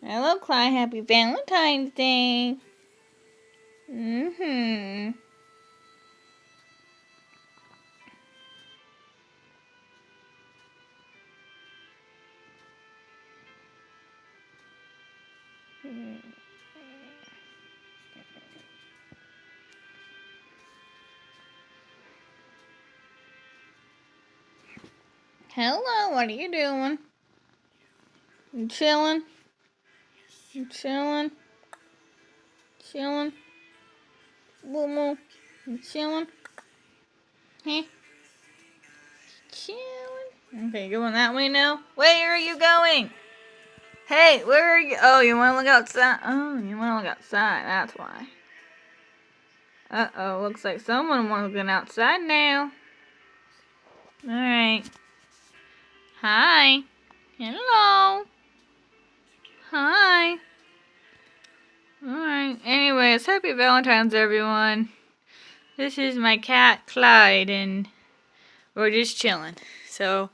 Hello, Clyde. Happy Valentine's Day. Hello, what are you doing? You chilling? You chilling? Chilling? Moo moo. You chilling? Huh? Chilling? Okay, going that way now? Where are you going? Hey, where are you? Oh, you want to look outside? Oh, you want to look outside. That's why. Uh-oh, looks like someone wants to go outside now. Alright. Hi. Hello. Hi. Alright, anyways, happy Valentine's, everyone. This is my cat, Clyde, and we're just chilling. So,